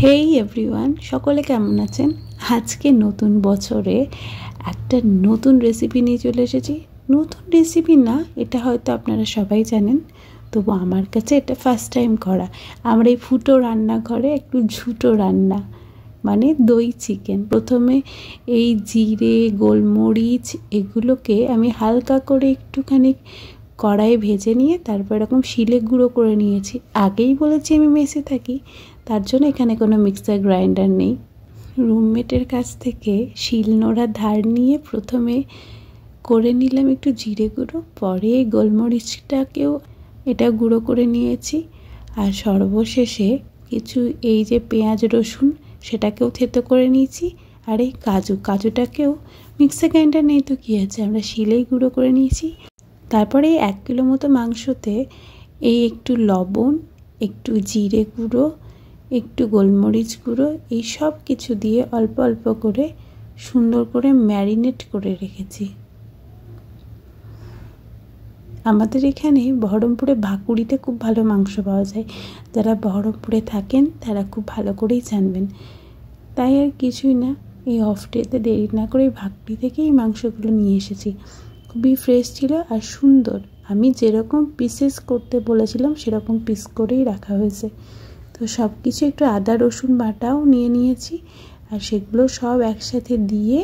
হেই everyone, সকলে কেমন আছেন? আজকে নতুন বছরে একটা নতুন রেসিপি নিয়ে চলে এসেছি। নতুন রেসিপি না, এটা হয়তো আপনারা সবাই জানেন, তবু আমার কাছে এটা ফার্স্ট টাইম করা। আমার এই ফুটো রান্নাঘরে একটু ঝুটো রান্না, মানে দই চিকেন। প্রথমে এই জিরে, গোলমরিচ এগুলোকে আমি হালকা করে একটুখানি কড়াইয়ে ভেজে নিয়ে তারপর এরকম শিলে গুঁড়ো করে নিয়েছি। আগেই বলেছি আমি মেসে থাকি, তার জন্য এখানে কোনো মিক্সার গ্রাইন্ডার নেই। রুমমেটের কাছ থেকে শিলনোড়া ধার নিয়ে প্রথমে করে নিলাম একটু জিরে গুঁড়ো, পরে গোলমরিচটাকেও এটা গুঁড়ো করে নিয়েছি, আর সর্বশেষে কিছু এই যে পেঁয়াজ রসুন সেটাকেও থেতো করে নিয়েছি। আর এই কাজুটাকেও মিক্সার গ্রাইন্ডার নেই তো কী আছে, আমরা শিলেই গুঁড়ো করে নিয়েছি। তারপরে 1 কিলো মতো মাংসতে এই একটু লবণ, একটু জিরে গুঁড়ো, একটু গোলমরিচ গুঁড়ো, এই সব কিছু দিয়ে অল্প অল্প করে সুন্দর করে ম্যারিনেট করে রেখেছি। আমাদের এখানে বহরমপুরে ভাকুড়িতে খুব ভালো মাংস পাওয়া যায়। যারা বহরমপুরে থাকেন তারা খুব ভালো করেই জানবেন। তাই আর কিছুই না, এই অফ ডেতে দেরি না করে ভাকুড়ি থেকেই মাংসগুলো নিয়ে এসেছি। খুবই ফ্রেশ ছিল আর সুন্দর। আমি যেরকম পিসেস করতে বলেছিলাম সেরকম পিস করেই রাখা হয়েছে। তো সব কিছু একটু আদা রসুন বাটাও নিয়ে নিয়েছি, আর সেগুলো সব একসাথে দিয়ে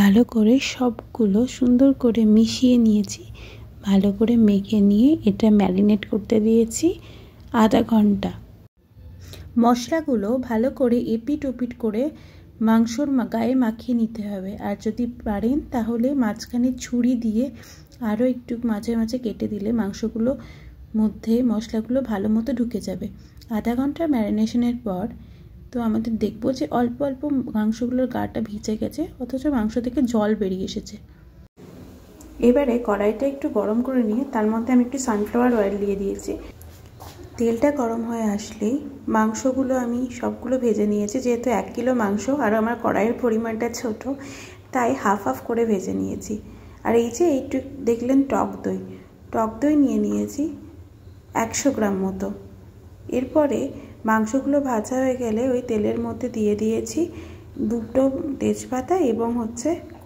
ভালো করে সবগুলো সুন্দর করে মিশিয়ে নিয়েছি। ভালো করে মেখে নিয়ে এটা ম্যারিনেট করতে দিয়েছি আধা ঘন্টা। মশলাগুলো ভালো করে এপিট ওপিট করে মাংসর গায়ে মাখিয়ে নিতে হবে। আর যদি পারেন তাহলে মাঝখানে ছুরি দিয়ে আরও একটু মাঝে মাঝে কেটে দিলে মাংসগুলো মধ্যে মশলাগুলো ভালো মতো ঢুকে যাবে। আধা ঘন্টা ম্যারিনেশনের পর তো আমাদের দেখবো যে অল্প অল্প মাংসগুলোর গাটা ভিজে গেছে, অথচ মাংস থেকে জল বেরিয়ে এসেছে। এবারে কড়াইটা একটু গরম করে নিয়ে তার মধ্যে আমি একটু সানফ্লাওয়ার অয়েল দিয়ে দিয়েছি। তেলটা গরম হয়ে আসলেই মাংসগুলো আমি সবগুলো ভেজে নিয়েছি। যেহেতু 1 কিলো মাংস আর আমার কড়াইয়ের পরিমাণটা ছোট, তাই হাফ হাফ করে ভেজে নিয়েছি। আর এই যে এইটু দেখলেন টক দই নিয়ে নিয়েছি 100 গ্রাম মতো। এরপরে মাংসগুলো ভাজা হয়ে গেলে ওই তেলের মধ্যে দিয়ে দিয়েছি 2টো তেজপাতা এবং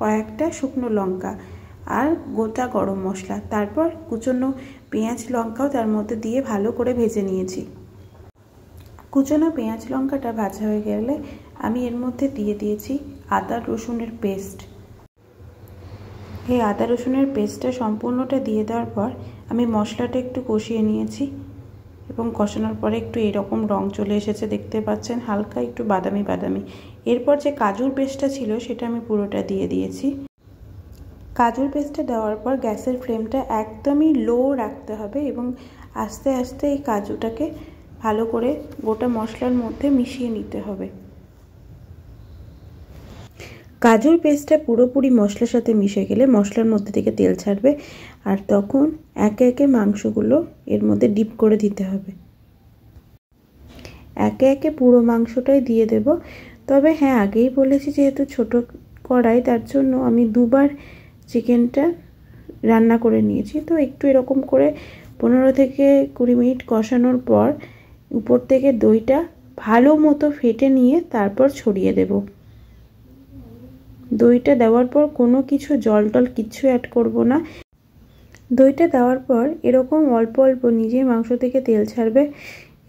কয়েকটা শুকনো লঙ্কা আর গোটা গরম মশলা। তারপর কুচনো পেঁয়াজ লঙ্কাও তার মধ্যে দিয়ে ভালো করে ভেজে নিয়েছি। কুচনো পেঁয়াজ লঙ্কাটা ভাজা হয়ে গেলে আমি এর মধ্যে দিয়ে দিয়েছি আদা রসুনের পেস্ট। এই আদা রসুনের পেস্টটা সম্পূর্ণটা দিয়ে দেওয়ার পর আমি মশলাটা একটু কষিয়ে নিয়েছি, এবং কষানোর পরে একটু এরকম রং চলে এসেছে, দেখতে পাচ্ছেন, হালকা একটু বাদামি বাদামি। এরপর যে কাজুর পেস্টটা ছিল সেটা আমি পুরোটা দিয়ে দিয়েছি। কাজুর পেস্টটা দেওয়ার পর গ্যাসের ফ্লেমটা একদমই লো রাখতে হবে এবং আস্তে আস্তে এই কাজুটাকে ভালো করে গোটা মশলার মধ্যে মিশিয়ে নিতে হবে। কাজুর পেস্টটা পুরোপুরি মশলার সাথে মিশে গেলে মশলার মধ্যে থেকে তেল ছাড়বে, আর তখন একে একে মাংসগুলো এর মধ্যে ডিপ করে দিতে হবে। একে একে পুরো মাংসটাই দিয়ে দেব। তবে হ্যাঁ, আগেই বলেছি যেহেতু ছোট কড়াই, তার জন্য আমি 2বার চিকেনটা রান্না করে নিয়েছি। তো একটু এরকম করে 15 থেকে 20 মিনিট কষানোর পর উপর থেকে দইটা ভালো মতো ফেটে নিয়ে তারপর ছড়িয়ে দেব। দইটা দেওয়ার পর কোনো কিছু জল টল কিচ্ছু অ্যাড করব না। দইটা দেওয়ার পর এরকম অল্প অল্প নিজেই মাংস থেকে তেল ছাড়বে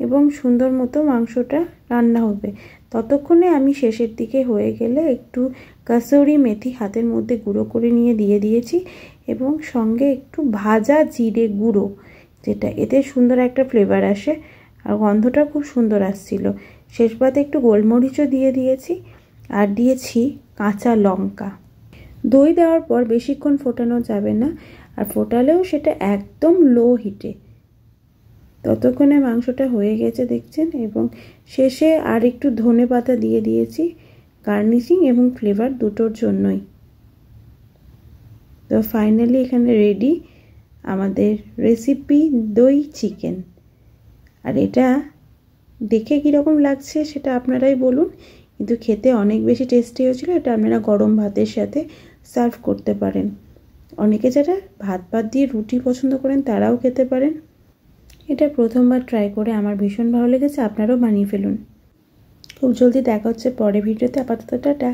এবং সুন্দর মতো মাংসটা রান্না হবে। ততক্ষণে আমি শেষের দিকে হয়ে গেলে একটু কাসুরি মেথি হাতের মধ্যে গুঁড়ো করে নিয়ে দিয়ে দিয়েছি, এবং সঙ্গে একটু ভাজা জিরে গুঁড়ো, যেটা এতে সুন্দর একটা ফ্লেভার আসে আর গন্ধটা খুব সুন্দর আসছিল। শেষ পাতে একটু গোলমরিচও দিয়ে দিয়েছি, আর দিয়েছি কাঁচা লঙ্কা। দই দেওয়ার পর বেশিক্ষণ ফোটানো যাবে না, আর ফোটালেও সেটা একদম লো হিটে। ততক্ষণে মাংসটা হয়ে গেছে দেখছেন, এবং শেষে আর একটু ধনেপাতা দিয়ে দিয়েছি গার্নিশিং এবং ফ্লেভার দুটোর জন্যই। তো ফাইনালি এখানে রেডি আমাদের রেসিপি দই চিকেন। আর এটা দেখে কীরকম লাগছে সেটা আপনারাই বলুন, কিন্তু খেতে অনেক বেশি টেস্টি হয়েছিল। এটা আপনারা গরম ভাতের সাথে সার্ভ করতে পারেন। অনেকে যারা ভাত দিয়ে রুটি পছন্দ করেন তারাও খেতে পারেন। এটা প্রথমবার ট্রাই করে আমার ভীষণ ভালো লেগেছে, আপনারাও বানিয়ে ফেলুন। খুব জলদি দেখা হচ্ছে পরে ভিডিওতে। আপাতত টাটা।